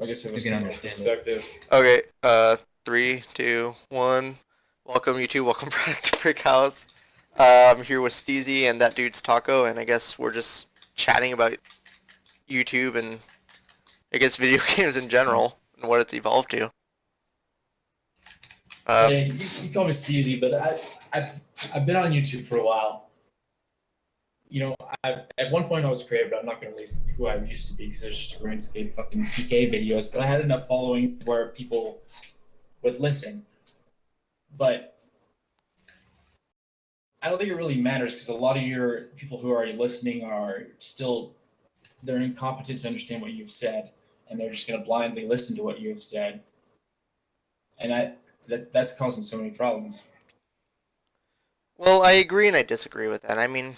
I guess, have a You can similar understand it. perspective. Okay, 3, 2, 1. Welcome, you two. Welcome back to Brick House. I'm here with Steezy and that dude's Taco, and I guess we're just chatting about YouTube and I guess video games in general and what it's evolved to. Hey, you call me Steezy, but I've been on YouTube for a while. You know, at one point I was creative, but I'm not going to release who I used to be because it was just RuneScape fucking PK videos. But I had enough following where people would listen. But I don't think it really matters because a lot of your people who are already listening are still they're incompetent to understand what you've said, and they're just going to blindly listen to what you've said. And that's causing so many problems. Well, I agree and I disagree with that. I mean,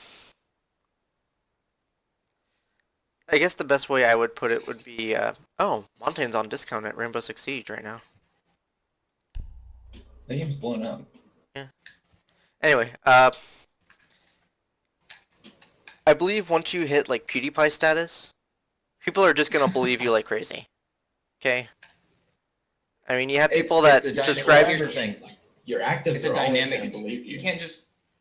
I guess the best way I would put it would be, oh, Montaigne's on discount at Rainbow Six Siege right now. The game's blown up. Yeah. Anyway, I believe once you hit like PewDiePie status, people are just gonna believe you like crazy. Okay. I mean, you have people that subscribe. Here's the thing. Your actives It's are a always dynamic. going to believe you.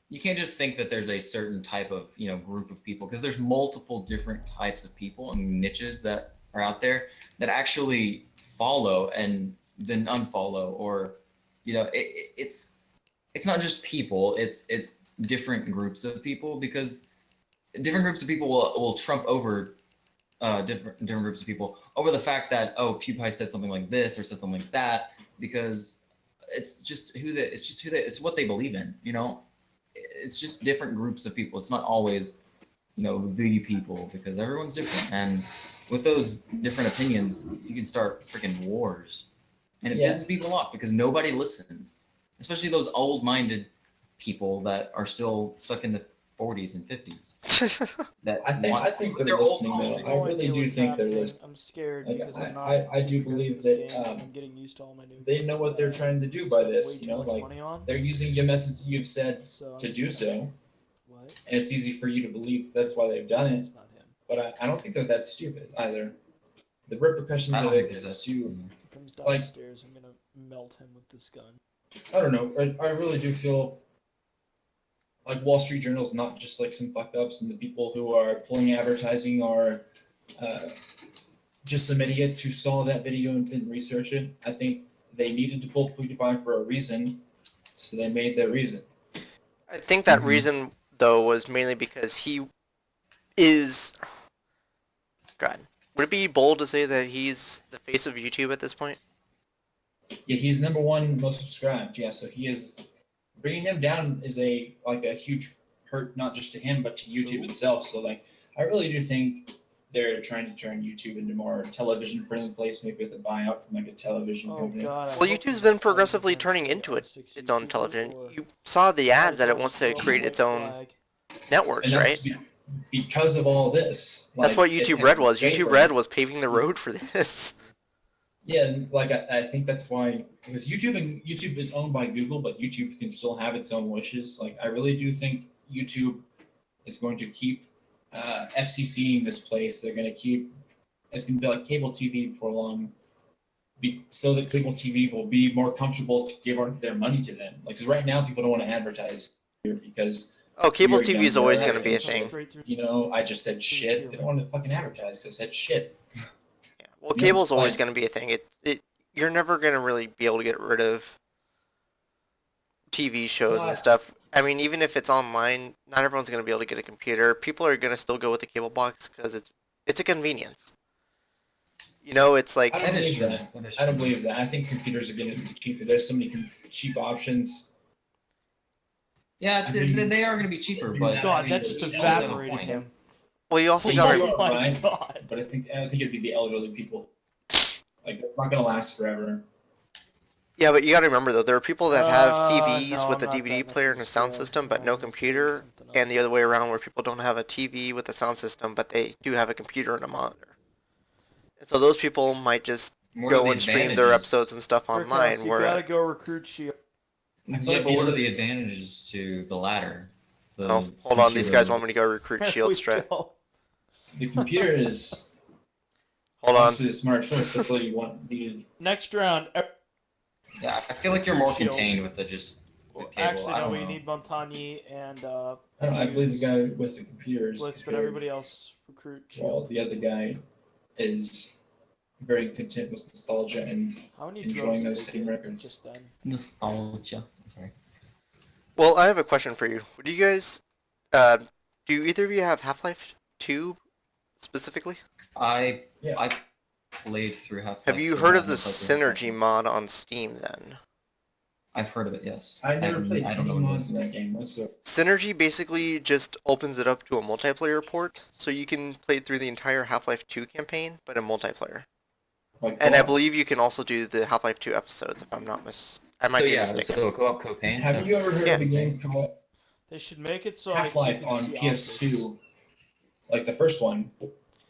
You can't just think that there's a certain type of group of people, because there's multiple different types of people and niches that are out there that actually follow and then unfollow, or it's not just people. It's different groups of people, because different groups of people will trump over different groups of people over the fact that, oh, PewDiePie said something like this or said something like that, because it's what they believe in. It's just different groups of people. It's not always the people, because everyone's different, and with those different opinions you can start freaking wars, and it pisses people off because nobody listens, especially those old-minded people that are still stuck in the 40s and 50s. I think they're listening though. I really do think they're listening. I'm scared. Like, I do believe that I'm getting used to all my new they know what they're trying to do by this. like They're using your message that you've said to do so, and it's easy for you to believe that's why they've done it. But I don't think they're that stupid either. The repercussions of it is too. Like, I'm gonna melt him with this gun. I don't know. I really do feel like Wall Street Journal is not just like some fuck ups, and the people who are pulling advertising are just some idiots who saw that video and didn't research it. I think they needed to pull PewDiePie for a reason, so they made their reason. I think that reason, though, was mainly because he is. God, would it be bold to say that he's the face of YouTube at this point? Yeah, he's number one most subscribed. Yeah, so he is. Bringing him down is a huge hurt, not just to him but to YouTube itself. So I really do think they're trying to turn YouTube into more television friendly place, maybe with a buyout from a television company. Well, YouTube's been progressively turning into its own television. You saw the ads that it wants to create its own networks, right? Because of all this. That's what YouTube Red was. YouTube Red was paving the road for this. Yeah, and I think that's why, because YouTube is owned by Google, but YouTube can still have its own wishes. I really do think YouTube is going to keep FCCing this place. They're going to keep it's going to be like cable TV before long, so that cable TV will be more comfortable to give their money to them. Because right now people don't want to advertise here because cable TV is always going to be a thing. I just said shit. They don't want to fucking advertise because I said shit. Well, cable's always going to be a thing. You're never going to really be able to get rid of TV shows and stuff. I mean, even if it's online, not everyone's going to be able to get a computer. People are going to still go with the cable box because it's a convenience. It's like... I don't believe that. I think computers are getting cheaper. There's so many cheap options. Yeah, they are going to be cheaper, but... God, that just evaporated him. Well, you also got to... Right? But I think it'd be the elderly people. It's not going to last forever. Yeah, but you got to remember, though, there are people that have TVs with a DVD player and a sound system, but no computer, and the other way around, where people don't have a TV with a sound system, but they do have a computer and a monitor. And so those people might just go and stream their episodes and stuff online. You gotta go recruit Shield. Yeah, but what are the advantages to the latter? Oh, hold on, these guys want me to go recruit Shield Strat. The computer is... Hold on. Obviously, the smart choice. That's what you needed. Next round. Yeah, I feel like you're more Shield. contained with the just with cable. Actually, I no, don't we know. need Montagny and I don't know. I believe the guy with the computers. Blitz, but compared- everybody else recruit. Well, Shield. the other guy is very content with nostalgia and How many enjoying drugs those did they same get records. just then? Nostalgia. Sorry. Well, I have a question for you. Would you guys, do either of you have Half-Life 2 specifically? I Yeah. played through Half-Life. Have you 2, heard I of the haven't played through Synergy Half-Life. mod on Steam then? I've heard of it. Yes. I never played I don't any know what it mods is. in that game whatsoever. Synergy basically just opens it up to a multiplayer port, so you can play through the entire Half-Life 2 campaign, but in multiplayer. Like, And I co-op. believe you can also do the Half-Life 2 episodes, if I'm not I might So be yeah, mistaken. so co-op campaign. Have you ever heard Yeah. of a game called They should make it so Half-Life I can on see PS2? Like the first one,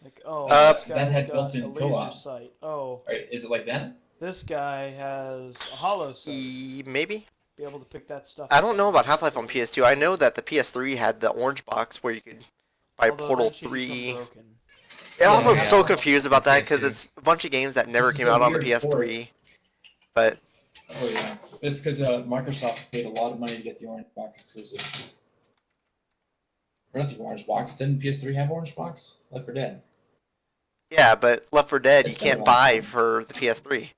Like, oh, this that guy's had got built-in a laser co-op. sight. Oh, right? Is it like that? this guy has a hollow sight. Maybe? Be able to pick that stuff. I don't know about Half-Life on PS2. I know that the PS3 had the orange box where you could buy Although Portal eventually it 3. becomes broken. Yeah, I was Yeah. so confused about that I'd say because too. it's a bunch of games that never This is came a out on the weird port. PS3. But Oh yeah, it's because Microsoft paid a lot of money to get the orange box exclusive. Or not the orange box. Didn't PS3 have orange box? Left 4 Dead. yeah, but Left 4 Dead It's you been a can't long buy time. for the PS3.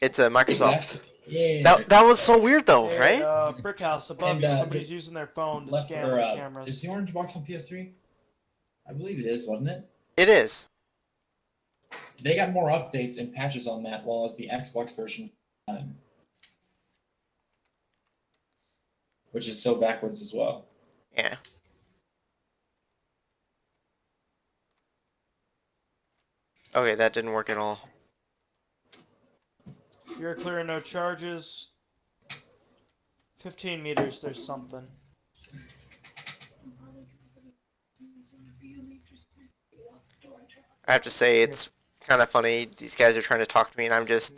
It's a Microsoft. Exactly. Yeah. That was so weird though, Hey, right? Brick House above And, you. Somebody's using their phone to Left scan or the cameras. is the orange box on PS3? I believe it is, wasn't it? It is. They got more updates and patches on that, while as the Xbox version, which is so backwards as well. Yeah. Okay, that didn't work at all. You're clear, no charges. 15 meters, there's something. I have to say, it's kind of funny. These guys are trying to talk to me, and I'm just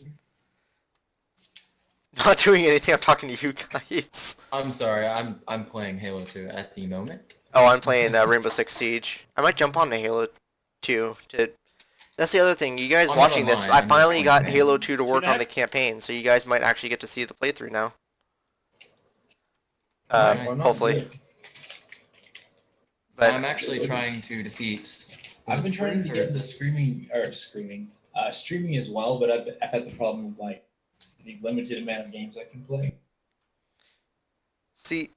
not doing anything. I'm talking to you guys. I'm sorry. I'm playing Halo 2 at the moment. Oh, I'm playing Rainbow Six Siege. I might jump on to Halo 2 to... That's the other thing. You guys I'm watching not this, online, I I'm finally just got playing. Halo 2 to work on the Connect. campaign, so you guys might actually get to see the playthrough now. Why not? Hopefully. Good. But I'm actually trying to defeat. I've been trying to get into screen. streaming as well, but I've had the problem of like the limited amount of games I can play. see,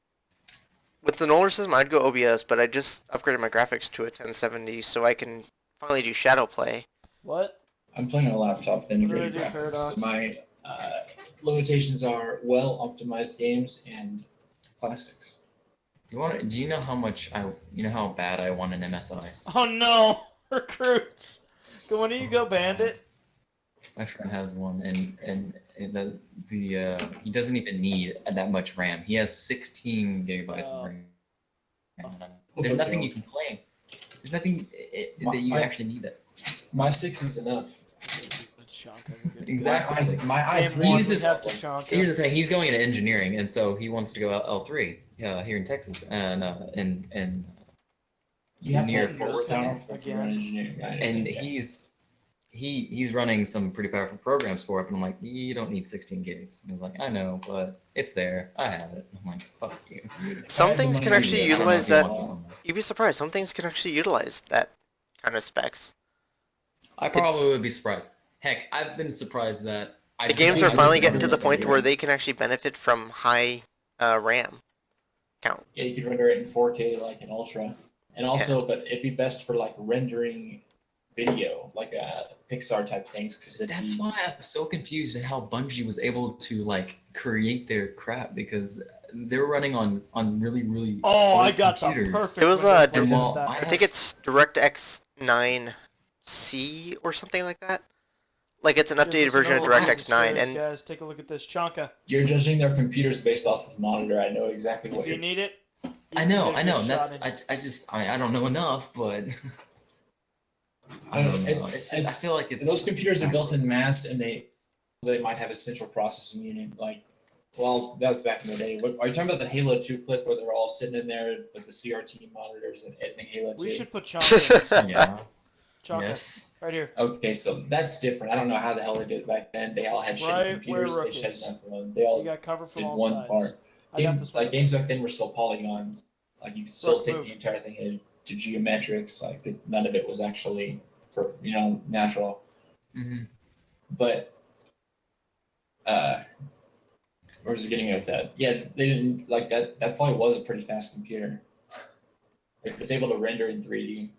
with the Nolar system, I'd go OBS, but I just upgraded my graphics to a 1070 so I can finally do shadow play. What? I'm playing on a laptop with integrated What do I do, graphics. Paradox? So my limitations are well optimized games and plastics. Do you know how much you know how bad I want an MSI? Oh no! Recruits! So when do you go, Bandit? My friend has one, and he doesn't even need that much RAM. He has 16 gigabytes of RAM. There's nothing you can play. There's nothing that you actually need it. My 6 is enough. Exactly. My Game i3 one, uses we have to Here's the Tachanka. thing: he's going into engineering, and so he wants to go L3 here in Texas, and you have near to Fort have Worth, powerful Again. for an engineering. and he's running some pretty powerful programs for it. But I'm like, you don't need 16 gigs. And he's like, I know, but it's there. I have it. I'm like, fuck you. Some things can actually I don't know utilize if you that. want this on there. You'd be surprised. Some things can actually utilize that kind of specs. I probably would be surprised. Heck, I've been surprised that The games are finally getting to the point where they can actually benefit from high RAM count. Yeah, you could render it in 4K like an Ultra, and also, but it'd be best for like rendering video, like Pixar type things, because That's why I'm so confused at how Bungie was able to like create their crap, because they're running on really Oh, old I got computers. the perfect. It was, Windows Direct- plugin for that. I think it's DirectX 9C or something like that. Like it's an updated version of DirectX 9, and Guys, take a look at this Chanka. You're judging their computers based off of monitor. I know exactly what If you you're. need it. I know, you and can that's shot I don't know enough, but I don't know. It's, I feel like it's those computers are built in mass, and they might have a central processing unit. Like, well, that was back in the day. What, are you talking about the Halo 2 clip where they're all sitting in there with the CRT monitors and editing Halo 2? We should put Chanka. yeah. Chaka. Yes. Right here. Okay, so that's different. I don't know how the hell they did it back then. They all had shitty Right computers. where They Rook just had is. enough of them. They You all got cover from did all one sides. part. I got this one. Games back then were still polygons. Like you could still Rook, take move. the entire thing into geometrics. Like none of it was actually, natural. Mm-hmm. But where was I getting at with that? Yeah, they didn't like that. That probably was a pretty fast computer. It's able to render in 3D.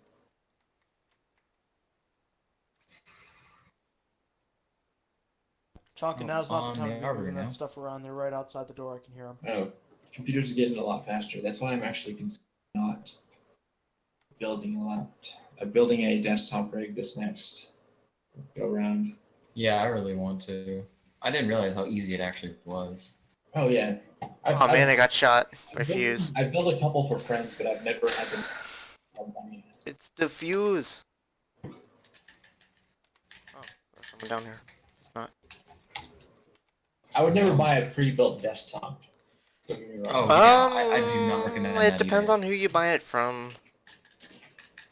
Chaka, now's not the time to they be are moving now. that stuff around. They're right outside the door. I can hear them. Oh, computers are getting a lot faster. That's why I'm actually not building a desktop rig this next go round. Yeah, I really want to. I didn't realize how easy it actually was. Oh yeah. Oh man, I got shot by fuse. I've built a couple for friends, but I've never had them. It's the fuse. Oh, there's someone down here. It's not. I would never buy a pre-built desktop. Don't get me wrong. Oh, yeah, I do not recommend It that depends either. on who you buy it from.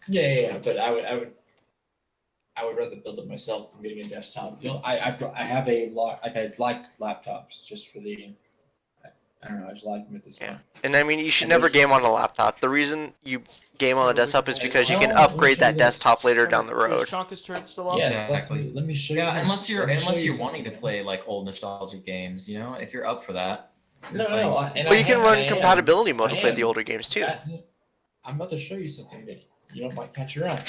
Yeah, but I would rather build it myself than getting a desktop. I have a lot. I like laptops just for the. I don't know. I just like them at this point. And I mean, you should And never there's- game on a laptop. The reason you game on a desktop is because you can Well, let me upgrade show you that this. desktop later down the Is road. Chaka's turret still up? Yes, Exactly. let me show you. Yeah, this. unless you're Let me show you wanting to something. play like old nostalgic games, you know, if you're up for that. No. And But you can run I am. compatibility mode to I play the am. older games too. I'm about to show you something that might catch your eye.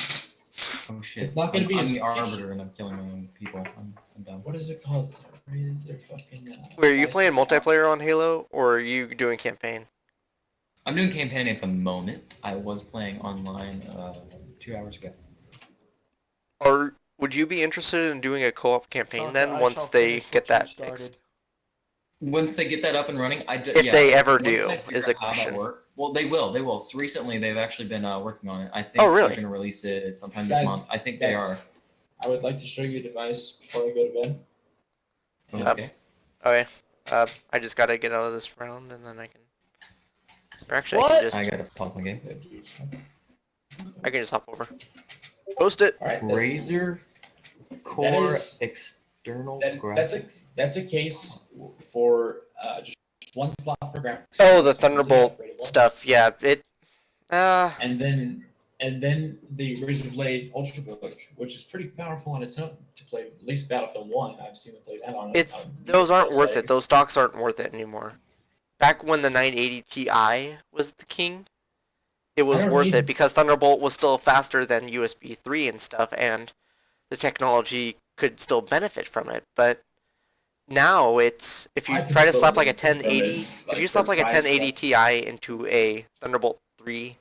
Oh shit! It's not gonna be I'm as the fish- arbiter and I'm killing my own people. I'm done. What is it called? Where is their fucking? Wait, are you playing license? multiplayer on Halo, or are you doing campaign? I'm doing campaign at the moment. I was playing online 2 hours ago. Or would you be interested in doing a co-op campaign Chaka, then I once shall they finish get what you that started. fixed? Once they get that up and running, If they ever once do, I figure is the out how that question. work- Well, they will. They will. So recently, they've actually been working on it. I think Oh, really? they're going to release it sometime this Guys, month. I think they are. guys, I would like to show you a device before I go to bed. Okay. Okay. I just gotta get out of this round and then I can. Or actually, What? I gotta pause my game. I can just hop over. Post it. All right. Razer Core is- external That's graphics. a case for just one slot for graphics. Oh, the It's completely Thunderbolt upgradable. stuff. Yeah, it. And then the Razer Blade Ultrabook, which is pretty powerful on its own to play at least Battlefield 1. I've seen them play that on it. Those aren't worth it. Those stocks aren't worth it anymore. Back when the 980 Ti was the king, it was I don't worth need- it because Thunderbolt was still faster than USB 3 and stuff, and the technology could still benefit from it. But now it's if you I could try to still slap like a benefit from it, 1080, if you like, slap for like a price 1080 stuff. Ti into a Thunderbolt 3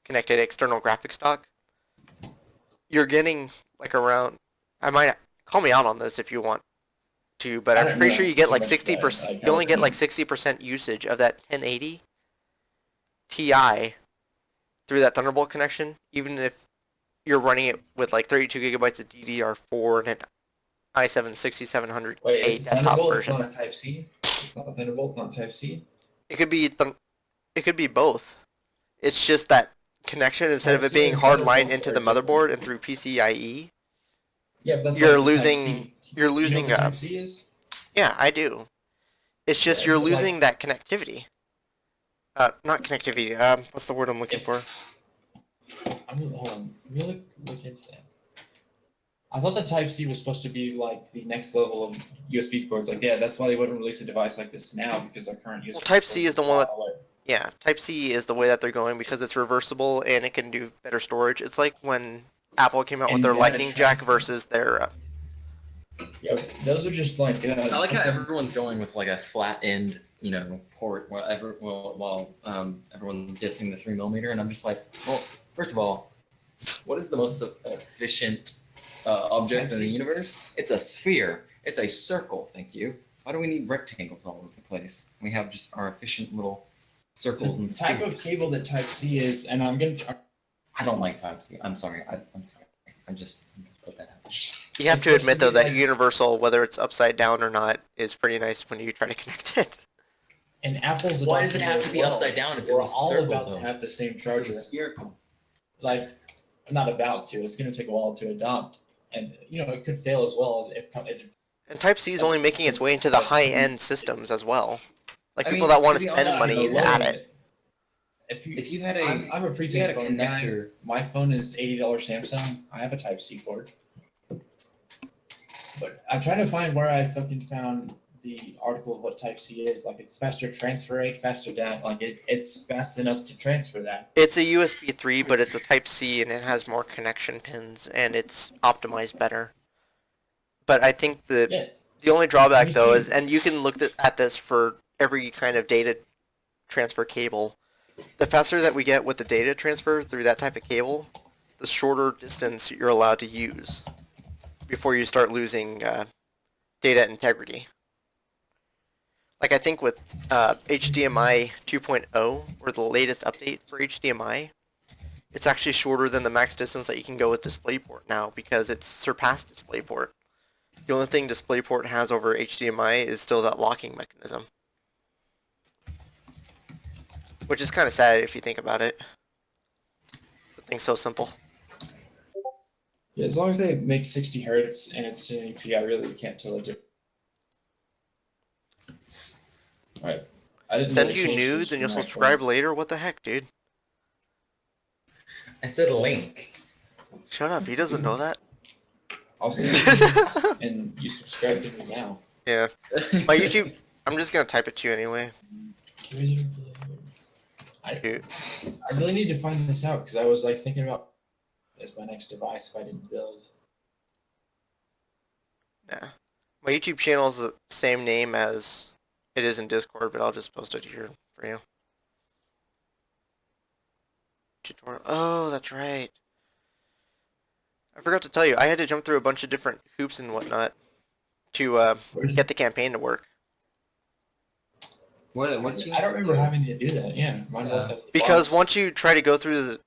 connected external graphics stock, you're getting like around. I might call me out on this if you want to, but I I'm don't pretty know sure you get too like much 60%. about it, You only get like California. 60% usage of that 1080 Ti through that Thunderbolt connection, even if you're running it with like 32 gigabytes of DDR4 and an i7 6700K Wait, it's desktop Thunderbolt. It's version. not a Type C. It's not a Thunderbolt. Not Type C. It could be it could be both. It's just that connection instead of it Type C being and hard line Thunderbolt into are the different. motherboard and through PCIe. Yeah, but that's You're not the Type losing- C. you're You know losing, what the Type C is? Yeah, I do. It's just Yeah, you're but, like- losing that connectivity. Not connectivity. What's the word I'm looking for? Hold on. Let me look into that. I thought the Type C was supposed to be like the next level of USB ports. Like, yeah, that's why they wouldn't release a device like this now because our current USB. Well, Type C ports is the are one that- far away. Yeah, Type C is the way that they're going because it's reversible and it can do better storage. It's like when Apple came out with And their data Lightning jack transfer. versus their. Yeah, those are just like. I like how everyone's going with like a flat end, port, whatever. While everyone's dissing the 3mm, and I'm just like, well, first of all, what is the most efficient object in the universe? It's a sphere. It's a circle. Thank you. Why do we need rectangles all over the place? We have just our efficient little circles and The type spheres. of cable that Type C is, and I'm gonna. I don't like Type C. I'm sorry. I'm sorry. I'm just put that out. You have It's to supposed admit to though be that like- universal, whether it's upside down or not, is pretty nice when you try to connect it. And Apple's. Why does it adopting have as to be well. upside down if it We're was all circle, about though? to have the same It's charger. spherical. Like, not about to. It's going to take a while to adopt, and it could fail as well as if And Type C is only making its way into the high-end systems as well. Like people that want to spend honest, money to add it. If you had a, I'm a if you had freaking a phone guy. connector, My phone is $80 Samsung. I have a Type C port. But I'm trying to find where I fucking found the article of what Type C is. Like, it's faster transfer rate, faster data. Like, it's fast enough to transfer that. It's a USB 3, but it's a Type C, and it has more connection pins, and it's optimized better. But I think the only drawback, though, is, and you can look at this for every kind of data transfer cable, the faster that we get with the data transfer through that type of cable, the shorter distance you're allowed to use before you start losing data integrity. Like, I think with HDMI 2.0, or the latest update for HDMI, it's actually shorter than the max distance that you can go with DisplayPort now, because it's surpassed DisplayPort. The only thing DisplayPort has over HDMI is still that locking mechanism. Which is kind of sad if you think about it. Something so simple. Yeah, as long as they make 60 hertz and it's 1080p, I really can't tell a difference. Alright. I didn't Send really you change nudes this and you'll for my subscribe phones. later? What the heck, dude? I said a link. Shut up, he doesn't know that. I'll send you nudes and you subscribe to me now. Yeah. My YouTube, I'm just gonna type it to you anyway. I really need to find this out because I was like thinking about as my next device if I didn't build. Nah. My YouTube channel is the same name as it is in Discord, but I'll just post it here for you. Tutorial. Oh, that's right. I forgot to tell you, I had to jump through a bunch of different hoops and whatnot to get the campaign to work. What I don't remember having to do that. Yeah, mine both had Because bugs. once you try to go through the,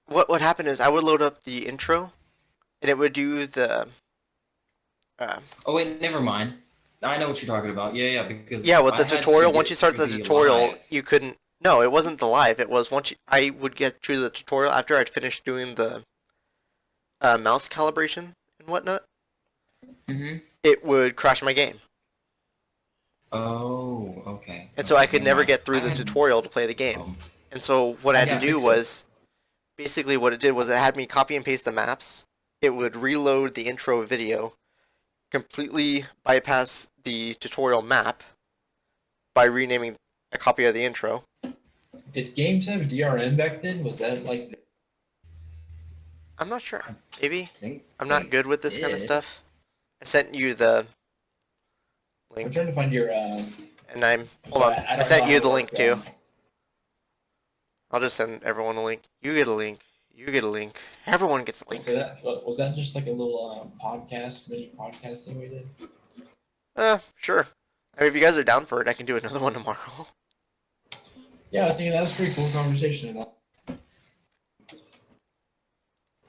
what happened is I would load up the intro, and it would do the. Oh wait, never mind. I know what you're talking about. Yeah, because yeah, with the I had tutorial. to Once get you start through the tutorial, live. you couldn't. No, it wasn't the live. It was once I would get through the tutorial after I'd finished doing the mouse calibration and whatnot. Mm-hmm. It would crash my game. Oh, okay. And so I could never never mind. get through the tutorial to play the game. And so what I had to do was, basically what it did was it had me copy and paste the maps. It would reload the intro video, completely bypass the tutorial map by renaming a copy of the intro. Did games have DRM back then? Was that like? I'm not sure. Maybe. think I'm not they good with this kind of did. stuff. I sent you the I'm link, trying to find your. and hold on. I sent you the link too. I'll just send everyone a link. You get a link. You get a link. Everyone gets a link. So was that just like a little mini podcast thing we did? Sure. I mean, if you guys are down for it, I can do another one tomorrow. Yeah, I was thinking that was a pretty cool conversation.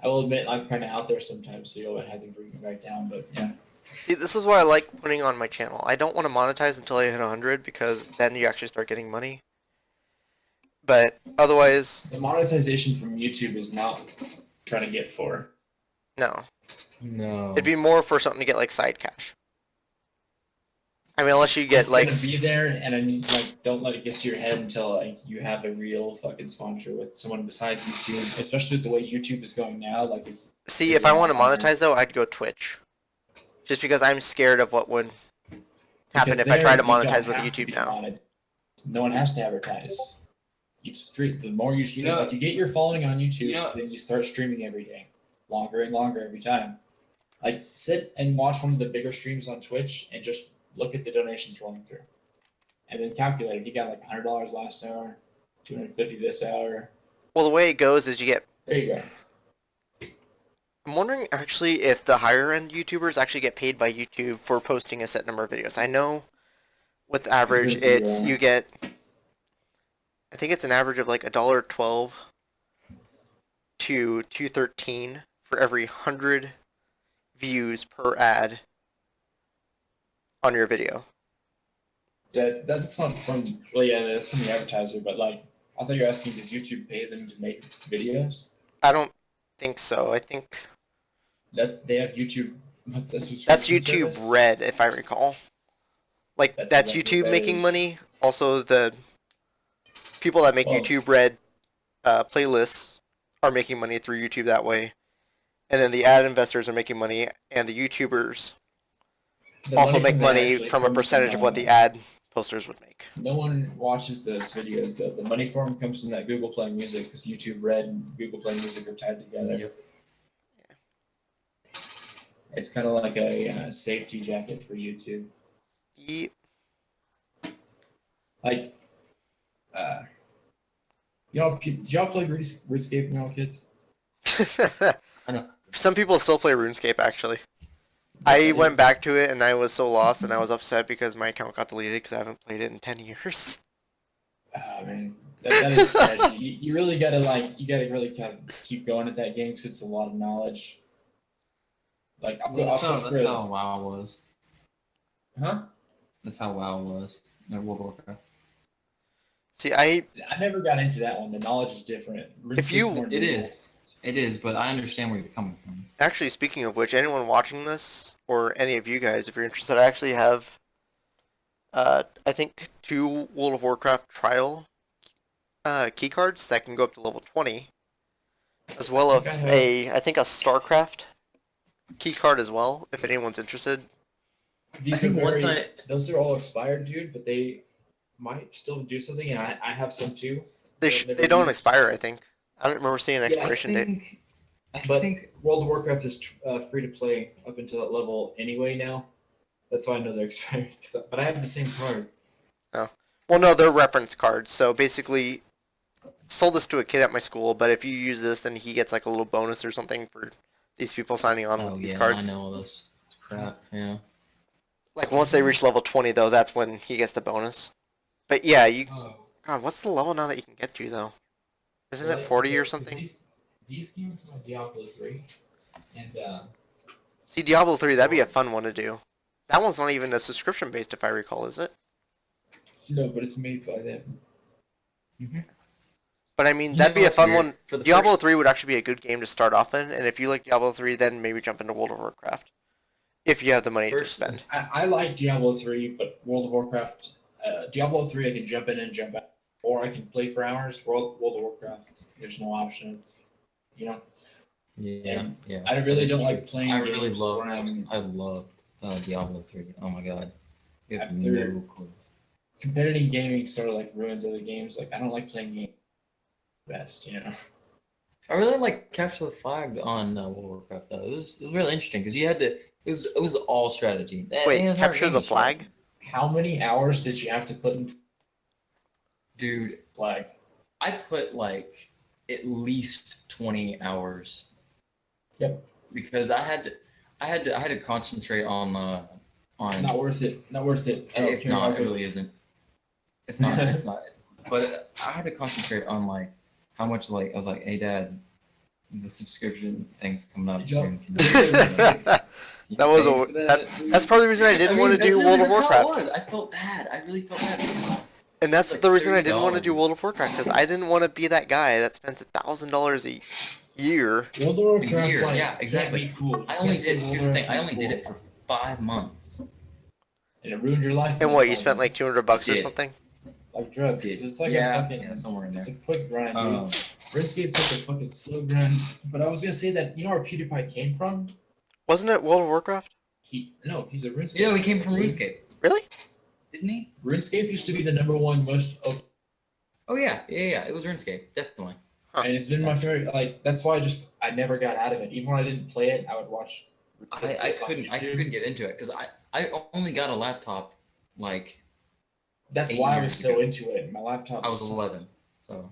I will admit I'm kind of out there sometimes, so you'll have to bring me back down. But yeah. See, this is what I like putting on my channel. I don't want to monetize until I hit 100 because then you actually start getting money. But otherwise, The monetization from YouTube is not trying to get for. no. No. It'd be more for something to get like side cash. I mean, unless you get It's like gonna be there, and I mean, like, don't let it get to your head until like you have a real fucking sponsor with someone besides YouTube. Especially with the way YouTube is going now, like it's. See, if I want to monetize though, I'd go Twitch. Just because I'm scared of what would happen Because if I try to there, you monetize don't with have to YouTube be now. No one has to advertise. You stream. The more you stream, You know- like you get your following on YouTube, you know- then you start streaming every day, longer and longer every time. Like sit and watch one of the bigger streams on Twitch and just look at the donations rolling through, and then calculate it. You got like $100 last hour, 250 this hour. Well, the way it goes is you get. There you go. I'm wondering actually if the higher end YouTubers actually get paid by YouTube for posting a set number of videos. I know with average it's you get. I think it's an average of like $1.12 to $2.13 for every 100 views per ad on your video. Yeah, that's not from. Well, yeah, that's from the advertiser. But like, I thought you were asking, does YouTube pay them to make videos? I don't think so. I think They have YouTube. What's that that's subscription YouTube service? Red, if I recall. Like That's that's exactly YouTube what that making is. money. Also, the people that make Well, YouTube Red playlists are making money through YouTube that way, and then the ad investors are making money, and the YouTubers the also money make from that money actually from a comes percentage of from, what the ad posters would make. no one watches those videos though. The money for them comes from that Google Play Music because YouTube Red and Google Play Music are tied together. Yep. It's kind of like a safety jacket for YouTube. Yep. Like, did y'all play RuneScape when y'all were kids? I know. Some people still play RuneScape, actually. Yes, I do. went back to it and I was so lost and I was upset because my account got deleted because I haven't played it in 10 years. Oh, man, that is tragic. You really gotta really kind of keep going at that game because it's a lot of knowledge. Like, That's how WoW was. Huh? That's how WoW was. World of Warcraft. See, I never got into that one. The knowledge is different. If you- RuneScape's more It brutal. is. It is, but I understand where you're coming from. actually, speaking of which, anyone watching this or any of you guys, if you're interested, I actually have, I think 2 World of Warcraft trial key cards that can go up to level 20, as well as I think a StarCraft key card as well, if anyone's interested. Those are all expired, dude, but they might still do something, and I have some too. They that I've never they don't used. expire, I think. I don't remember seeing an expiration date. I But think World of Warcraft is free to play up until that level anyway now. That's why I know they're expired. But I have the same card. Well, no, they're reference cards. So basically, sold this to a kid at my school. But if you use this, then he gets like a little bonus or something for these people signing on with these cards. I know all this crap. Yeah. Like once they reach level 20, though, that's when he gets the bonus. But yeah, Oh. God, what's the level now that you can get to though? Isn't it 40 or something? These games from Diablo 3, and See, Diablo 3, that'd be a fun one to do. That one's not even a subscription based, if I recall, is it? no, but it's made by them. But I mean, You that'd know be a what's fun weird? one. For the Diablo first- 3 would actually be a good game to start off in, and if you like Diablo 3, then maybe jump into World of Warcraft. If you have the money to First- spend. I like Diablo 3, but World of Warcraft, Diablo 3, I can jump in and jump out, or I can play for hours. World of Warcraft, there's no option. Yeah. And Yeah. I really That's don't true. like playing I games really love. where I'm I love Diablo 3. Oh my god. You have After- no clue. competitive gaming sort of like ruins other games. Like I don't like playing games best, I really like Capture the Flag on World of Warcraft though. It was really interesting because you had to. It was all strategy. Wait, entire Capture game the was strategy. Flag? How many hours did you have to put into Dude, flag? I put like at least 20 hours. Yep. Because I had to concentrate on Not worth it. Not worth it. I don't it's care how not. It good- really isn't. It's not. It's not. But I had to concentrate on like how much like I was like, hey dad, the subscription thing's coming up Yep. soon. Can That you was pay a- for That's part of the reason I didn't want to that's do really- World of that's how it Warcraft. was. I felt bad. I really felt bad. Because And that's like the reason I didn't want to do $30. World of Warcraft, because I didn't want to be that guy that spends $1,000 a year. World of Warcraft, year, like, yeah, can't exactly. be cool. I only Can't did. do Here's the thing. I World of only did it Warcraft. for 5 months. And it ruined your life. And in what, you 5 spent like months. $200 or Did. something? Like drugs. 'Cause it's like yeah, a fucking. yeah, somewhere in there. It's a quick grind, dude. Um, RuneScape's like a fucking slow grind. But I was gonna say that where PewDiePie came from? Wasn't it World of Warcraft? He's a RuneScape. yeah, he came from dude. RuneScape, Really? didn't he? RuneScape used to be the #1 most Oh yeah. It was RuneScape, definitely. and it's been my favorite. Like that's why I never got out of it. Even when I didn't play it, I would watch. I videos on couldn't YouTube. get into it because I only got a laptop like That's 8 why I was years so ago. into it. My laptop. I was 11. So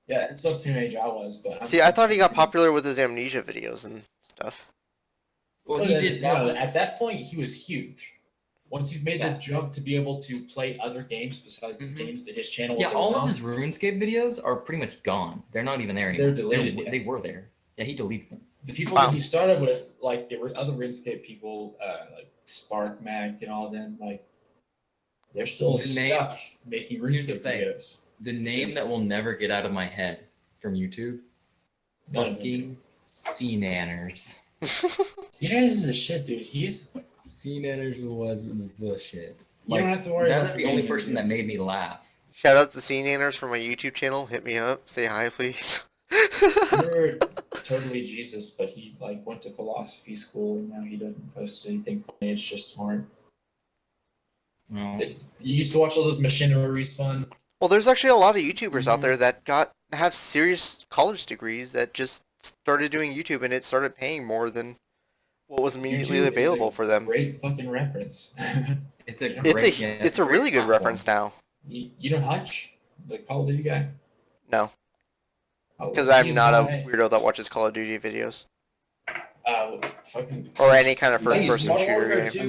Yeah, it's about the same age I was, but See, I thought he got popular with his Amnesia videos and stuff. well he did that was, at that point he was huge. Once he's made Yeah. the jump to be able to play other games besides the Mhm. games that his channel was yeah, all around, of his RuneScape videos are pretty much gone. They're not even there anymore. They're deleted, yeah. They were there. Yeah, he deleted them. the people Wow. that he started with, like there were other RuneScape people, like Spark Mac and all of them, like they're still The name- stuck making here's the RuneScape thing. videos. The name Yes. that will never get out of my head from YouTube, None of them. fucking Sea Nanners. Cena is a shit, dude. Sea Nanners was the shit. You don't have to worry that about is the only forgetting person that anything. made me laugh. Shout out to Scene Anners from my YouTube channel. Hit me up. Say hi, please. You're totally Jesus, but he like went to philosophy school and now he doesn't post anything funny. It's just smart. No. You used to watch all those machinery fun. Well, there's actually a lot of YouTubers out there that have serious college degrees that just started doing YouTube, and it started paying more than what was immediately YouTube is available a for them. Great fucking reference. It's a It's a really good reference now. You know Hutch, the Call of Duty guy? No, Oh, because I'm he's not a my- weirdo that watches Call of Duty videos fucking or any kind of I used first-person Modern shooter Warfare game.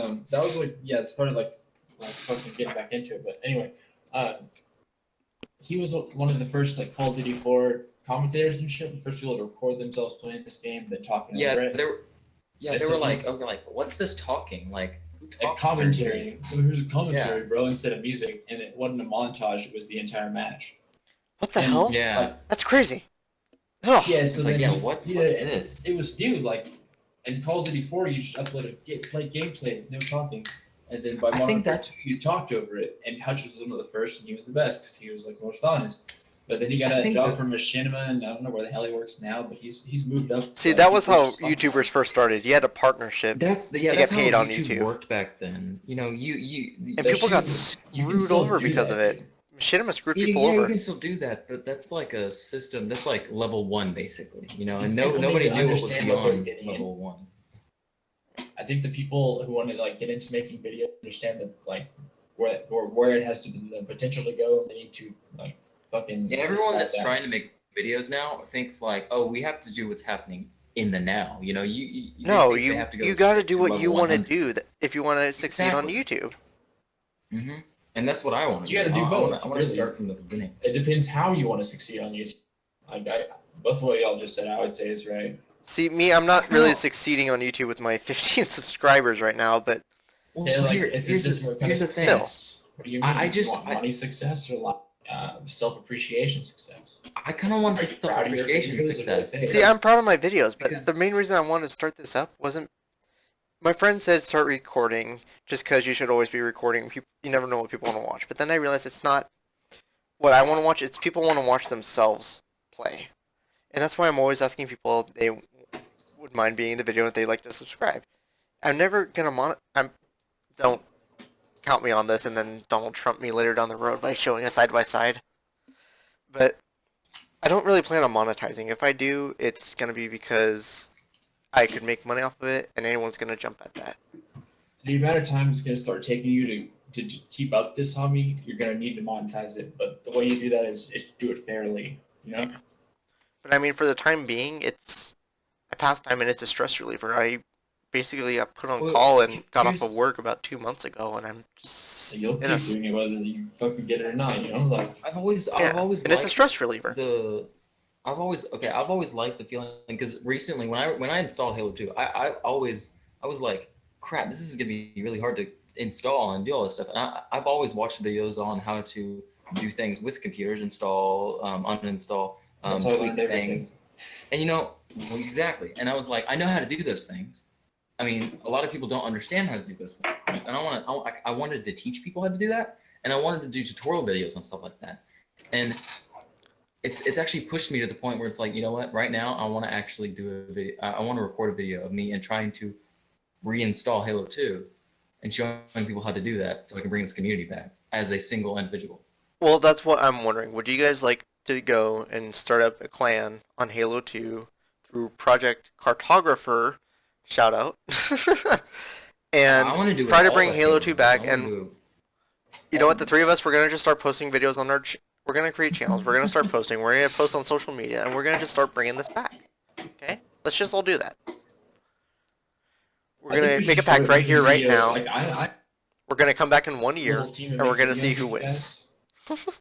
2. That was like it started like fucking getting back into it. But anyway, he was one of the first like Call of Duty 4 commentators and shit. The first people to record themselves playing this game, then talking over it. They were like, He's- okay, like, what's this talking? Like, who A talks commentary. Oh, here's a commentary, Yeah. bro, instead of music, and it wasn't a montage. It was the entire match. What the And, hell? Yeah. That's crazy. Ugh. Yeah, It's so like, then yeah, he- what's yeah, this? It was new, like in Call of Duty 4, you just upload play gameplay with no talking, and then by I Modern think Warfare that's- 2, you talked over it. And Hutch was one of the first, and he was the best because he was like most honest. But then he got I a think job that- from Machinima, and I don't know where the hell he works now, but he's moved up. See, like, that was he's how just- YouTubers first started. You had a partnership, That's to get that's paid how on YouTube, YouTube. worked back then. You know, and That people got shit- you can screwed still over do because that, of it. dude. Machinima screwed yeah, people you over. can still do that, but that's like a system. That's like level 1, basically. You know, These and people need nobody to knew what was understand what they're beyond getting level 1. I think the people who want to like get into making videos understand that like where it has the potential to go, and they need to like fucking. Yeah, everyone grab that's that. trying to make videos now thinks like, oh, we have to do what's happening in the now. You know, No, they have to go you got to straight do what level you want to 100. do if you want to succeed on Exactly. YouTube. Mm-hmm. And that's what I want to You gotta do both, I want really. to start from the beginning. It depends how you want to succeed on YouTube. Like both what y'all just said, I would say is right. See, me, I'm not really No. succeeding on YouTube with my 15 subscribers right now, but Well, Yeah, like here- it's here's just the, what kind of here's the thing. success. What do you mean? I You just- want money success or like self-appreciation success. I kind of want Are the you proud of your self-appreciation videos or success. what they- see, I'm proud of my videos, but because- the main reason I wanted to start this up wasn't. My friend said start recording just because you should always be recording. People, you never know what people want to watch. But then I realized it's not what I want to watch. It's people want to watch themselves play, and that's why I'm always asking people if they would mind being in the video if they like to subscribe. I'm never gonna don't count me on this, and then Donald Trump me later down the road by showing a side by side. But I don't really plan on monetizing. If I do, it's gonna be because I could make money off of it, and anyone's gonna jump at that. The amount of time it's going to start taking you to keep up this hobby, you're going to need to monetize it. But the way you do that is do it fairly. You know. But I mean, for the time being, it's a pastime and it's a stress reliever. I basically got put on Well, call and got off of here's- work about 2 months ago, and I'm just So you'll in a keep doing it whether you fucking get it or not. You know, like I've always and it's a liked stress reliever. I've always liked the feeling because recently when I installed Halo 2, I was like, crap, this is gonna be really hard to install and do all this stuff. And I've always watched videos on how to do things with computers, install, uninstall, that's how I tweak learned everything. things. And you know, well, exactly. And I was like, I know how to do those things. I mean, a lot of people don't understand how to do those things, and I wanted to teach people how to do that, and I wanted to do tutorial videos and stuff like that. And it's actually pushed me to the point where it's like, you know what? Right now, I want to actually do a video. I want to record a video of me and trying to reinstall Halo 2 and showing people how to do that, so I can bring this community back as a single individual. Well, that's what I'm wondering. Would you guys like to go and start up a clan on Halo 2 through Project Cartographer? Shout out. And I want to do try to all bring the Halo 2 back, I wanna and do- you know what? The three of us, we're gonna just start posting videos on we're gonna create channels. We're gonna start posting. We're gonna post on social media, and we're gonna just start bringing this back. Okay? Let's just all do that. We're I think gonna we make should a pact start right here, right making videos. now. Like I We're gonna come back in 1 year, little team and we're make gonna see videos who with you wins. guys.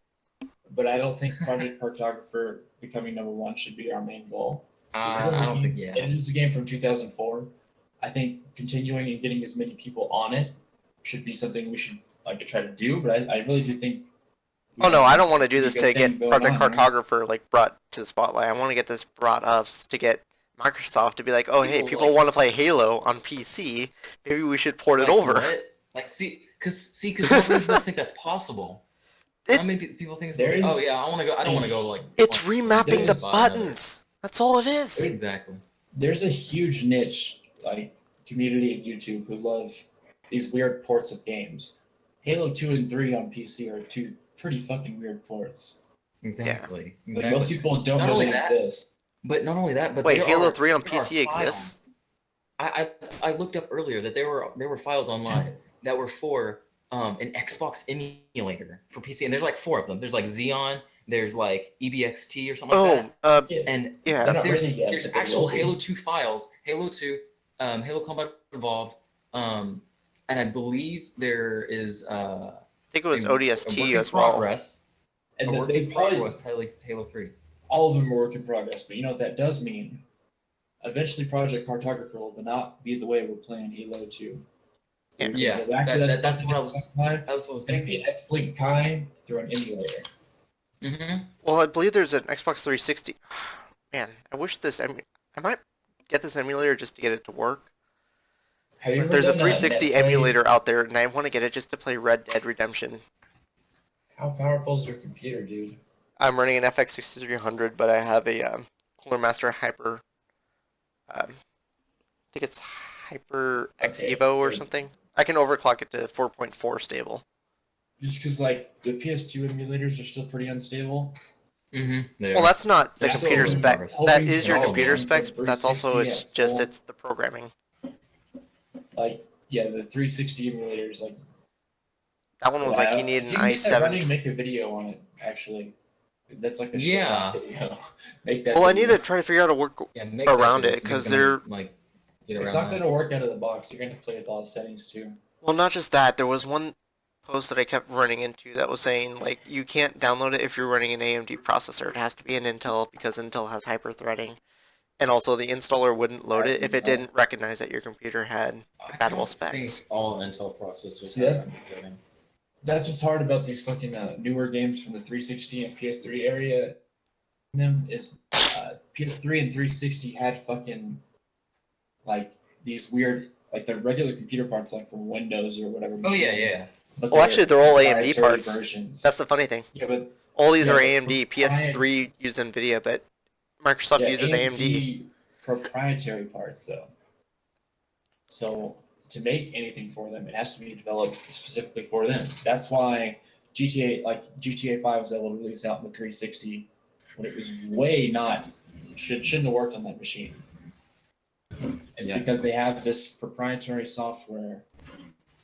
But I don't think Project Cartographer becoming #1 should be our main goal. I don't think, yeah. It is a game from 2004. I think continuing and getting as many people on it should be something we should like to try to do. But I really do think Oh no, I don't want to do pretty this good to thing get going Project on there. Cartographer like brought to the spotlight. I want to get this brought up to get Microsoft to be like, oh hey, people like, want to play Halo on PC. Maybe we should port it like over. what? Like because nobody's gonna think that's possible. How many people think it's There oh is- yeah, I want to go. I don't want to go like. It's like, remapping the there's- buy another- buttons. That's all it is. Exactly. There's a huge niche like community at YouTube who love these weird ports of games. Halo 2 and 3 on PC are two pretty fucking weird ports. Exactly. Like, exactly. most people don't Not know only they that- exist. But not only that, but Wait, there Halo are- 3 on there are PC files. exists? I looked up earlier that there were files online that were for an Xbox emulator for PC, and there's like 4 of them. There's like Xeon, there's like EBXT or something like that. And yeah. They're not there's ready yet, there's but they actual will be. Halo 2 files, Halo 2, Halo Combat Evolved, and I believe there is I think it was a work ODST in as well. progress, And a then work they in probably progress Halo 3. all of them are work in progress. But you know what that does mean? Eventually, Project Cartographer will not be the way we're playing Halo 2. Yeah. We're gonna Yeah, go back to that's what I was- time. That was what I was It's gonna be thinking. an X-Link Kai through an emulator. Mm-hmm. Well, I believe there's an Xbox 360. Man, I wish this. I might get this emulator just to get it to work. Have you But ever there's a done that 360 net play? emulator out there, and I want to get it just to play Red Dead Redemption. How powerful is your computer, dude? I'm running an FX 6300, but I have a Cooler Master Hyper. I think it's Hyper X Okay, Evo or good. something. I can overclock it to 4.4 stable. Just because like the PS2 emulators are still pretty unstable. Mm-hmm. Well, that's not the They're still computer in spec. progress. That Hoping is to your all computer run specs, but that's also 360 it's at just full. it's the programming. Like yeah, the 360 emulators like That one was like you if need an you can get that running, i7. make a video on it actually. 'Cause that's like a Yeah. show-off video. Make that. Well, I need video. to try to figure out a work. Yeah, make around that it, so 'cause you can, they're- like get It's around not that. going to work out of the box. You're going to have to play with all the settings too. Well, not just that. There was one post that I kept running into that was saying like you can't download it if you're running an AMD processor. It has to be an Intel because Intel has hyper-threading, and also the installer wouldn't load it if it didn't recognize that your computer had I compatible don't specs. think all Intel processors. See, have that's- hyper-threading. That's what's hard about these fucking newer games from the 360 and PS3 area. Them is PS3 and 360 had fucking like these weird like the regular computer parts like from Windows or whatever. Oh yeah, machine, yeah. But Well, actually, they're all AMD proprietary parts. versions. That's the funny thing. yeah, but All these Yeah, are but AMD. PS3 used NVIDIA, but Microsoft yeah, uses AMD. proprietary parts though. So to make anything for them, it has to be developed specifically for them. That's why GTA 5 was able to release out in the 360 when it was way not shouldn't have worked on that machine. It's Yeah. because they have this proprietary software.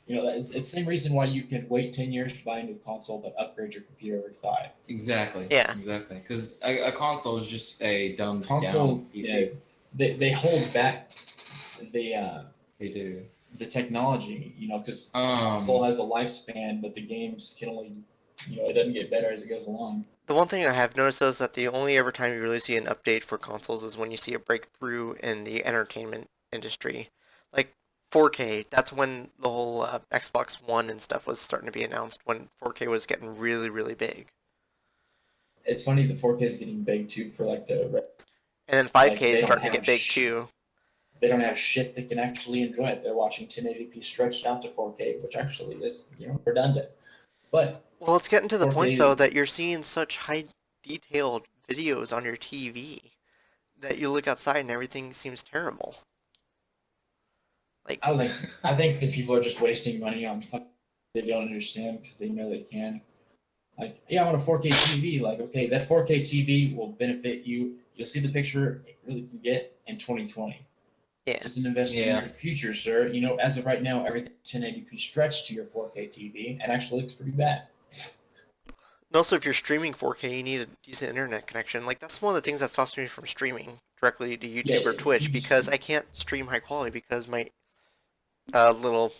You know, it's the same reason why you can wait 10 years to buy a new console but upgrade your computer every 5. Exactly. Yeah. Exactly. Because a console is just a dumbed Consoles, down PC. yeah, they hold back They do. the technology, you know, because console Um, has a lifespan, but the games can only, you know, it doesn't get better as it goes along. The one thing I have noticed though is that the only ever time you really see an update for consoles is when you see a breakthrough in the entertainment industry. Like 4K, that's when the whole Xbox One and stuff was starting to be announced, when 4K was getting really, really big. It's funny the 4K is getting big too for like the And then 5K Like, they is don't starting to have get big too. they don't have shit that can actually enjoy it. They're watching 1080p stretched out to 4K, which actually is, you know, redundant. But Well, it's getting to the 4K point though that you're seeing such high detailed videos on your TV that you look outside and everything seems terrible. Like, I think that people are just wasting money on fuck they don't understand because they know they can. Like, yeah, I want a 4K TV. Like, okay, that 4K TV will benefit you. You'll see the picture it really can get in 2020. yeah. It's an investment Yeah. in your future, sir. You know, as of right now, everything 1080p stretched to your 4K TV and actually looks pretty bad. And also, if you're streaming 4K, you need a decent internet connection. Like, that's one of the things that stops me from streaming directly to YouTube or Yeah, Twitch, you just- because I can't stream high quality because my little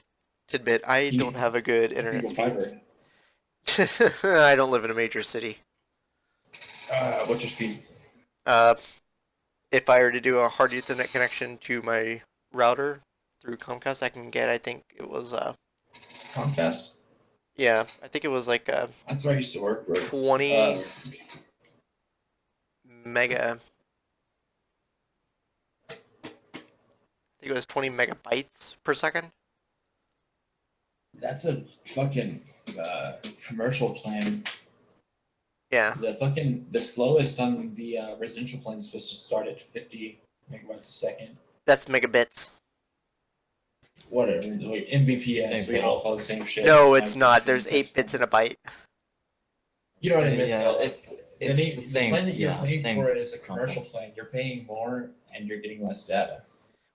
tidbit, I You don't need- have a good Google internet Fiber. speed. I don't live in a major city. What's your speed? If I were to do a hard Ethernet connection to my router through Comcast, I can get, I think it was Comcast? Yeah, I think it was like That's where I used to work, bro. 20 mega. I think it was 20 megabytes per second. That's a fucking commercial plan. Yeah, The slowest on the residential plan is supposed to start at 50 megabytes a second. that's megabits. Whatever. Like Mbps, Same we thing. all call the same shit. No, it's I'm not. There's confused, 8 bits in a byte. You know what I mean? Yeah, though? it's The the same. plan that you're Yeah, paying same for it is a commercial concept. plan. You're paying more and you're getting less data.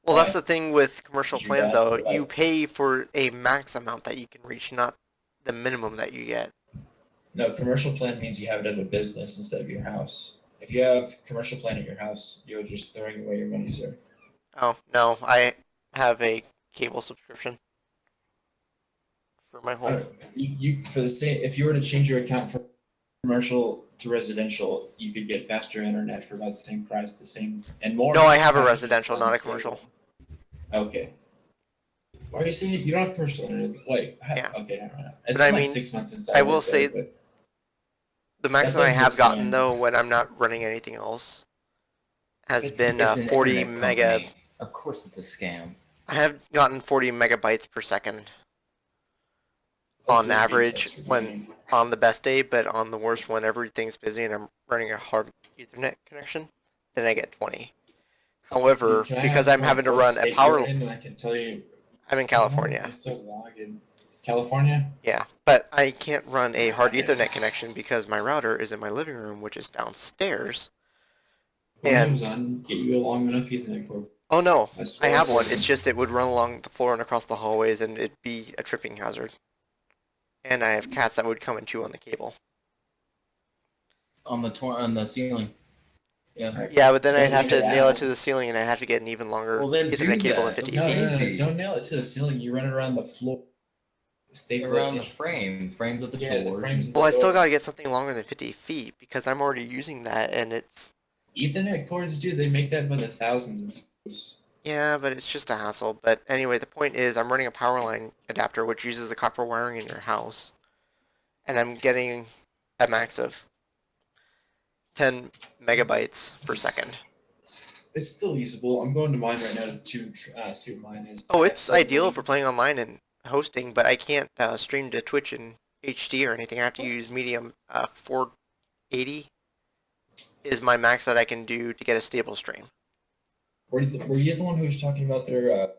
Well, Why? that's the thing with commercial True plans, that, though. but, You like- pay for a max amount that you can reach, not the minimum that you get. No, commercial plan means you have it at a business instead of your house. If you have commercial plan at your house, you're just throwing away your money, sir. Oh, no, I have a cable subscription for my home. You for the same. If you were to change your account from commercial to residential, you could get faster internet for about the same price, the same and more. No, I have a packages residential, on not a the commercial. cable. Okay. Why are you saying you don't have commercial internet? Wait. Yeah. Okay, never mind. It's But I been like mean, 6 months since I will lived say there, but The max That that I does have look gotten, scam. though, when I'm not running anything else, has It's been an 40 internet mega. company. Of course, it's a scam. I have gotten 40 megabytes per second let's on just average retest for when gaming. on the best day, but on the worst when everything's busy and I'm running a hard Ethernet connection, then I get 20. However, Can I because ask I'm what having to what run a state power, you're in, and I can tell you. I'm in California. I'm still logging. California. Yeah, but I can't run a hard Ethernet connection because my router is in my living room, which is downstairs. Windows on. Get you a long enough Ethernet cord. Oh no, I I swear have to one. God. It's just it would run along the floor and across the hallways, and it'd be a tripping hazard. And I have cats that would come and chew on the cable. On the ceiling. Yeah. Yeah, but then Don't I'd have leave to it nail out. it to the ceiling, and I'd have to get an even longer Well, then do Ethernet cable than that. 50 No, feet. no, no, Easy. don't nail it to the ceiling. You run it around the floor. Staple Around it the frames of the Yeah, the doors. frames. Well, I still gotta get something longer than 50 feet because I'm already using that, and it's Ethernet cords, dude. They make that by the thousands and schools. yeah, but it's just a hassle. But anyway, the point is, I'm running a power line adapter which uses the copper wiring in your house, and I'm getting a max of 10 megabytes per second. It's still usable. I'm going to mine right now to see what mine is. Oh, it's Absolutely. ideal for playing online and hosting, but I can't stream to Twitch in HD or anything. I have to use medium 480 is my max that I can do to get a stable stream. Were you the one who was talking about their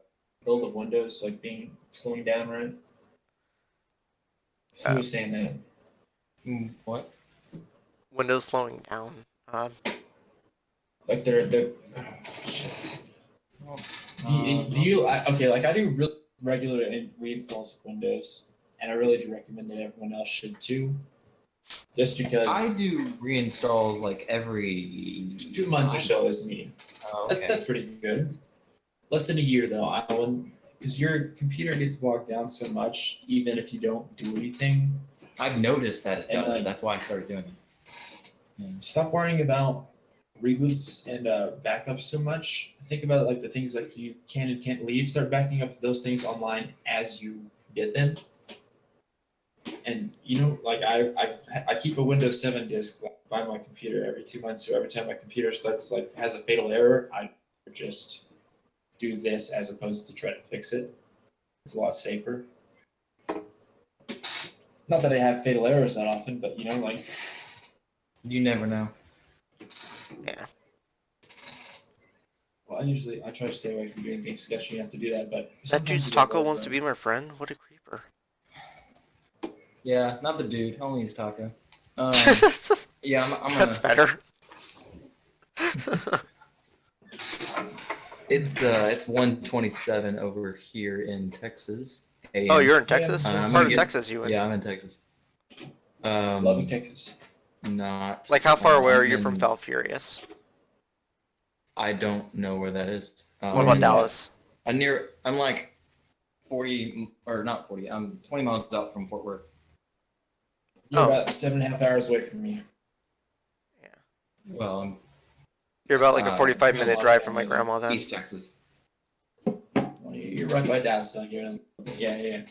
build of Windows like slowing down, right? Who was saying that? What? Windows slowing down. Like they're shit. Do you okay? Like I do really regular reinstalls of Windows, and I really do recommend that everyone else should too. Just because I do reinstalls like every 2 months or so is me. Oh, okay. That's pretty good. Less than a year though. I wouldn't, because your computer gets bogged down so much, even if you don't do anything. I've noticed that it And, does. like- That's why I started doing it. Yeah. Stop worrying about reboots and backups so much. Think about like the things like you can and can't leave. Start backing up those things online as you get them. And you know, like I keep a Windows 7 disk by my computer every 2 months. So every time my computer starts like has a fatal error, I just do this as opposed to try to fix it. It's a lot safer. Not that I have fatal errors that often, but you know, like You never know. Yeah. well, I try to stay away from doing things sketchy enough to do that. But That sometimes dude's you get Taco bored, wants to bro. be my friend? What a creeper. Yeah, not the dude. Only his taco. Yeah, I'm gonna. That's better. It's 1:27 over here in Texas. AM. Oh, you're in Texas? Yeah, What I'm part of gonna Texas you in? Yeah, I'm in Texas. Loving Texas. Not. Like, how far away are I'm you from in- Falfurious? I don't know where that is. What about you Dallas? I'm like 40, or not 40. I'm 20 miles out from Fort Worth. You're Oh. about 7.5 hours away from me. Well, I'm You're about like a 45-minute yeah, drive from my yeah. grandma's house. East Texas. Well, you're right by Dallas, though. Yeah.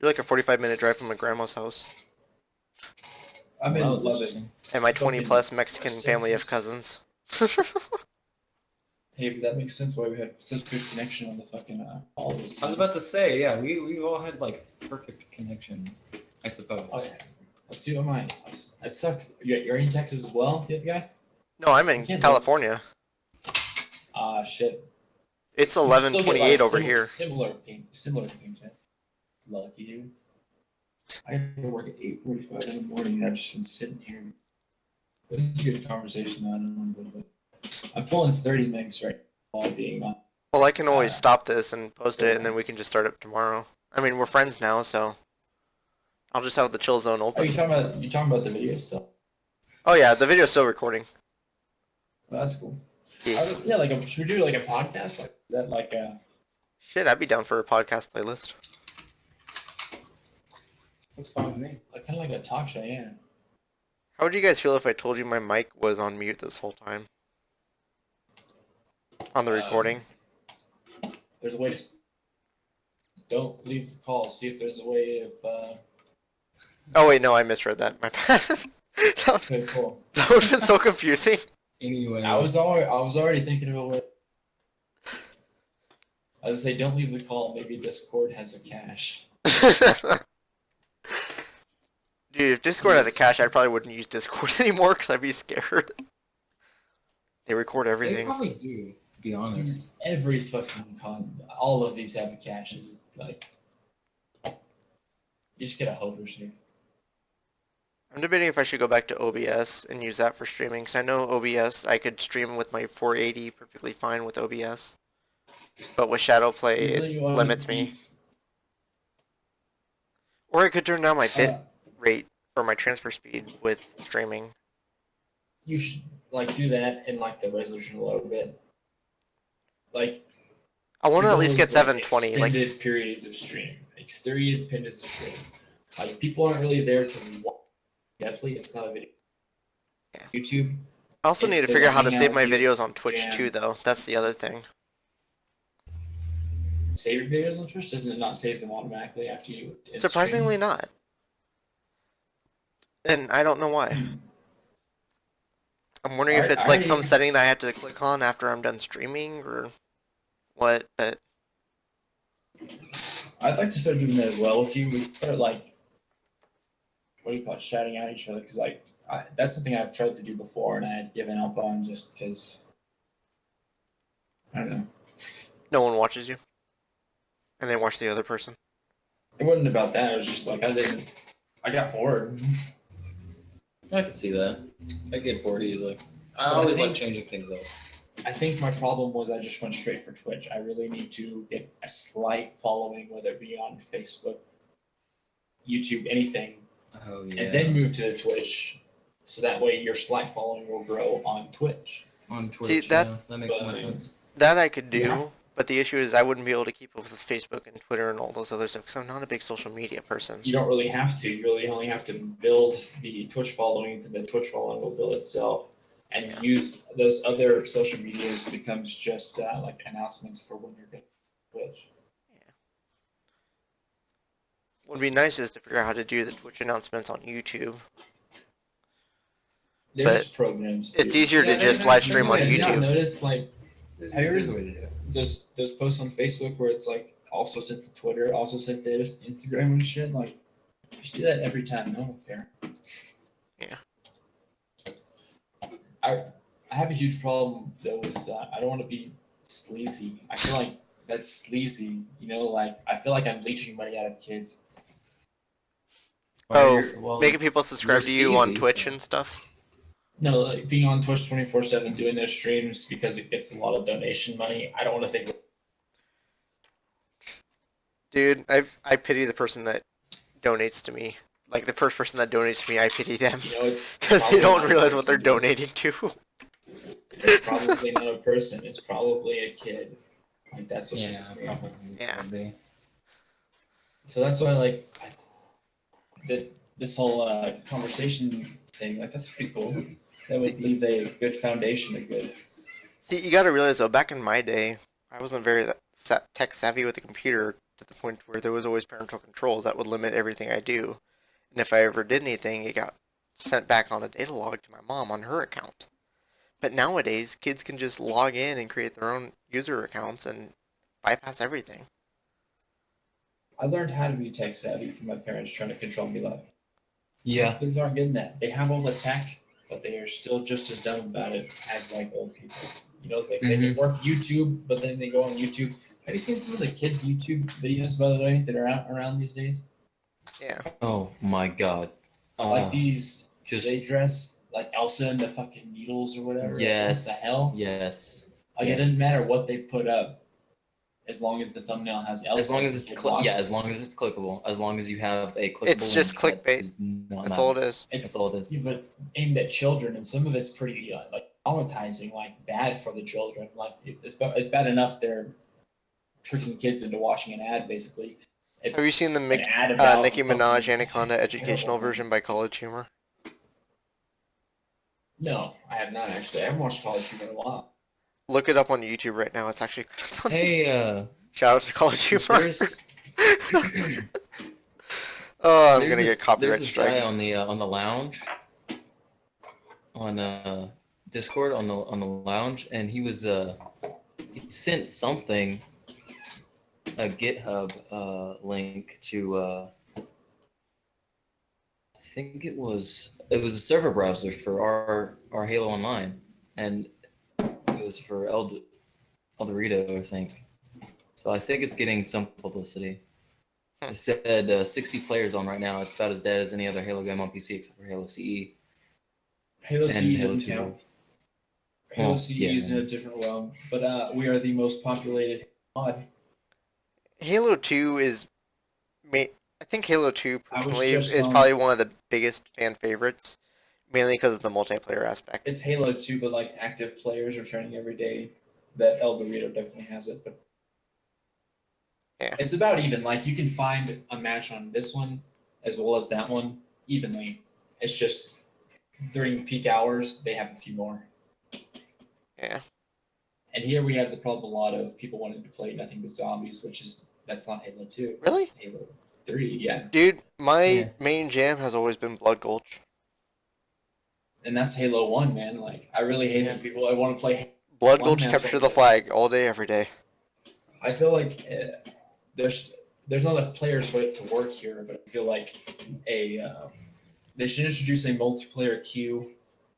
You're like a 45-minute drive from my grandma's house. I'm Well, in that was Lubbock. interesting. And my Fucking 20-plus Mexican family of Simpsons. cousins. Hey, but that makes sense why we have such good connection on the fucking all this. I was about to say, yeah, we've all had like perfect connection, I suppose. Oh yeah. Let's see what mine. It sucks. You're in Texas as well, the other guy? No, I'm I in can't California. Ah, shit. It's You still get, 11:28 over similar, here. Similar ping test. Lucky dude. I had to work at 8:45 in the morning, and I've just been sitting here. But it's a good conversation, though. I don't know, but I'm pulling 30 megs right now, all being on. Well, I can always Uh, stop this and post so- it, and then we can just start up tomorrow. I mean, we're friends now, so I'll just have the chill zone Oh, open. you talking about the video stuff? Oh yeah, the video's still recording. Oh, that's cool. Yeah. Yeah, should we do like a podcast? Like, is that like a? Shit, I'd be down for a podcast playlist. That's fine with me. Like kind of like a talk show, yeah. How would you guys feel if I told you my mic was on mute this whole time? On the recording? There's a way to. Don't leave the call. See if there's a way of. Oh wait, no, I misread that. My bad. that Okay, cool. would have been so confusing. Anyway, I was already thinking of a way. I was gonna say, don't leave the call. Maybe Discord has a cache. Dude, if Discord had a cache, I probably wouldn't use Discord anymore because I'd be scared. They record they everything. probably do, to be honest. Every fucking all of these have caches. Like, you just get a hover safe. I'm debating if I should go back to OBS and use that for streaming, because I know OBS, I could stream with my 480 perfectly fine with OBS. But with Shadowplay, Really it wanna limits me. be- Or I could turn down my bit Uh, rate for my transfer speed with streaming. You should do that and the resolution a little bit. Like, I want to at people least get use, 720. extended periods of stream, extended periods of stream. Like, people aren't really there to watch depthly. It's not a video. Yeah. YouTube. I also need to It's figure out how to hang save out, my you videos on Twitch jam. too, though. That's the other thing. Save your videos on Twitch? Doesn't it not save them automatically after you? Surprisingly not. And I don't know why. I'm wondering if I it's like some already- setting that I have to click on after I'm done streaming or what, but I'd like to start doing that as well with you. We start what do you call it, shouting at each other, because that's something I've tried to do before and I had given up on just because I don't know. no one watches you. And they watch the other person. It wasn't about that. It was just I got bored. I could see that. I get bored easily. I Well, I always think- like changing things up. I think my problem was I just went straight for Twitch. I really need to get a slight following, whether it be on Facebook, YouTube, anything, Oh yeah. and then move to the Twitch. So that way your slight following will grow on Twitch. on Twitch. that- yeah, that makes more but- sense. That I could do, Yeah. but the issue is I wouldn't be able to keep up with Facebook and Twitter and all those other stuff because I'm not a big social media person. You don't really have to. You really only have to build the Twitch following, and the Twitch following will build itself. And Yeah. use those other social medias becomes just announcements for when you're going to Twitch. What would be nice is to figure out how to do the Twitch announcements on YouTube. There's programs. It's too. easier Yeah, to just there's live stream on Have you not YouTube. noticed There's Have you there's a ever- way to do it. those posts on Facebook where it's also sent to Twitter, also sent to Instagram and shit? Just do that every time. No one will care. Yeah. I have a huge problem though with I don't want to be sleazy. I feel like that's sleazy. I feel like I'm leeching money out of kids. Oh, Well, Making people subscribe to you're you on steezy, Twitch so- and stuff. No, being on Twitch 24/7 doing those streams because it gets a lot of donation money. I don't want to think. Dude, I pity the person that donates to me. Like the first person that donates to me, I pity them It's because they probably don't not a realize what they're person. donating to. It's probably not a person. It's probably a kid. That's what Yeah, this is. probably. Yeah. Could be. So that's why that this whole conversation thing, that's pretty cool. That would leave a good foundation, See, you gotta realize though, back in my day, I wasn't very tech savvy with the computer to the point where there was always parental controls that would limit everything I do. And if I ever did anything, it got sent back on a data log to my mom on her account. But nowadays, kids can just log in and create their own user accounts and bypass everything. I learned how to be tech savvy from my parents trying to control me like. Yeah. These kids aren't getting that. They have all the tech, but they are still just as dumb about it as like old people. You know, they work YouTube, but then they go on YouTube. Have you seen some of the kids' YouTube videos, by the way, that are out around these days? Yeah. Oh my god. Like these, just they dress like Elsa in the fucking needles or whatever. yes. What the hell? Yes. Like it doesn't matter what they put up, as long as the thumbnail has Elsa. As long as it's as long as it's clickable. As long as you have a clickable. It's just clickbait. That's all it is. That's all it is. Yeah, but aimed at children, and some of it's pretty like traumatizing, like bad for the children. Like it's bad enough they're tricking kids into watching an ad, basically. Have you seen the Nicki Minaj Anaconda educational version by College Humor? No, I have not actually. I haven't watched College Humor in a while. Look it up on YouTube right now. It's actually kind of funny. Hey, shout out to College Humor. Oh, I'm gonna get copyright strike. There's this guy on the lounge, on Discord on the lounge, and he was he sent something, a GitHub link to I think it was a server browser for our Halo Online, and it was for El Dorito, I think. So I think it's getting some publicity. It said 60 players on right now. It's about as dead as any other Halo game on PC except for Halo CE. Halo CE doesn't count. Halo CE is in a different realm, but we are the most populated mod. Halo 2 is, I think Halo 2 personally is probably one of the biggest fan favorites, mainly because of the multiplayer aspect. It's Halo 2, but like active players returning every day. That El Dorito definitely has it, but yeah, it's about even. Like you can find a match on this one as well as that one evenly. It's just during peak hours they have a few more. Yeah. And here we have the problem a lot of people wanting to play nothing but zombies, that's not Halo 2. Really? It's Halo 3, yeah. Dude, my main jam has always been Blood Gulch. And that's Halo 1, man. Like I really hate when people I want to play Blood Gulch capture the flag all day, every day. I feel like there's not enough players for it to work here, but I feel like they should introduce a multiplayer queue,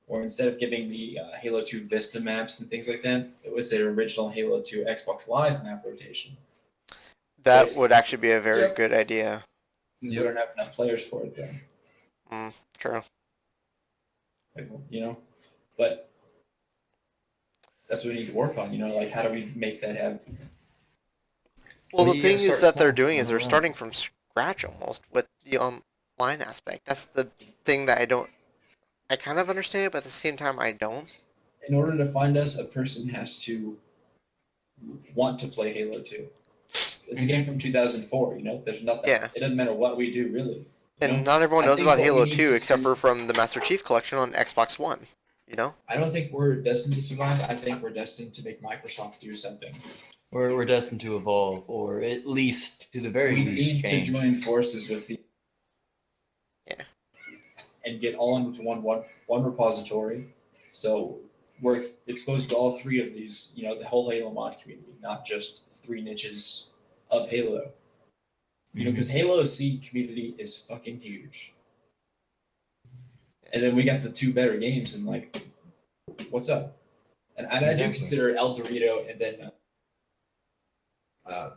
or instead of giving the Halo 2 Vista maps and things like that, it was their original Halo 2 Xbox Live map rotation. That would actually be a very good idea. You don't have enough players for it, though. True. You know, but that's what we need to work on. You know, like how do we make that happen? Well, the thing is that they're doing is they're starting from scratch almost with the online aspect. That's the thing that I kind of understand it, but at the same time I don't. In order to find us, a person has to want to play Halo 2. It's a game from 2004, you know? There's nothing. Yeah. It doesn't matter what we do, really. And not everyone knows about Halo 2 except for from the Master Chief Collection on Xbox One, you know? I don't think we're destined to survive. I think we're destined to make Microsoft do something. We're destined to evolve, or at least, to the very least, we need to join forces with the... Yeah. And get all into one repository. So we're exposed to all three of these, you know, the whole Halo mod community, not just 3 niches of Halo. You know, because Halo C community is fucking huge. And then we got the 2 better games, and like, what's up? And I do consider El Dorito and then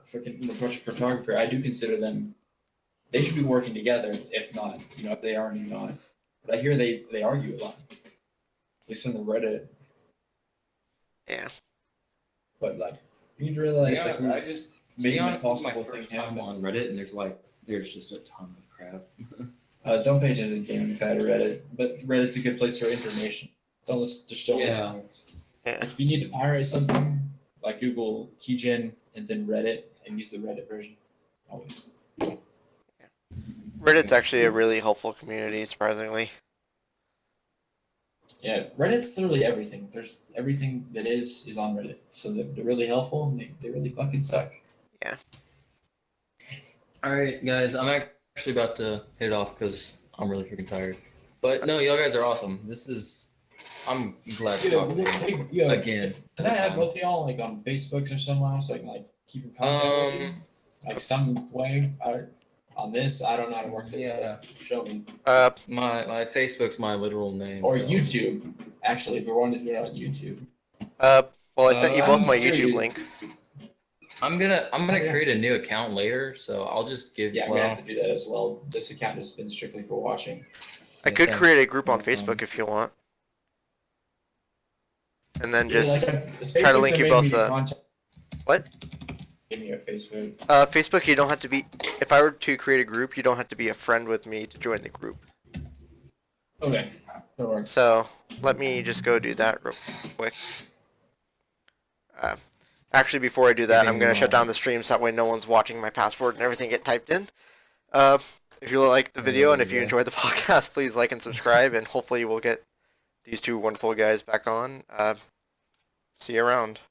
freaking Project Cartographer. I do consider them. They should be working together. If not, you know, if they aren't not. But I hear they argue a lot. At least on the Reddit. Yeah. But like, you need to realize yeah, like I just making an impossible thing happen on Reddit, and there's just a ton of crap. Don't pay attention to gaming side of Reddit, but Reddit's a good place for information. Just don't pirates. Yeah. Like if you need to pirate something, like Google keygen and then Reddit and use the Reddit version. Always. Reddit's actually a really helpful community, surprisingly. Yeah, Reddit's literally everything. There's everything that is on Reddit. So they're really helpful and they really fucking suck. Yeah. All right, guys, I'm actually about to hit off because I'm really freaking tired. But no, y'all guys are awesome. I'm glad to talk to you again. Can I add both of y'all like on Facebook or somehow so I can like keep in contact with you? Like some way on this. I don't know how to work this. Yeah. Show me. My Facebook's my literal name. Or so. YouTube. Actually, if we wanted to do it on YouTube. Well, I sent you both I'm my sure YouTube you- link. I'm gonna create a new account later, so I'll just give. Yeah, I'm gonna have to do that as well. This account has been strictly for watching. I could same. create a group on Facebook if you want. And then just try to link you both. What? Give me a Facebook. Facebook, you don't have to be. If I were to create a group, you don't have to be a friend with me to join the group. Okay. That works. So let me just go do that real quick. Actually, before I do that, I'm gonna shut down the stream so that way no one's watching my password and everything get typed in. If you like the video and if you enjoyed the podcast, please like and subscribe, and hopefully we'll get these two wonderful guys back on. See you around.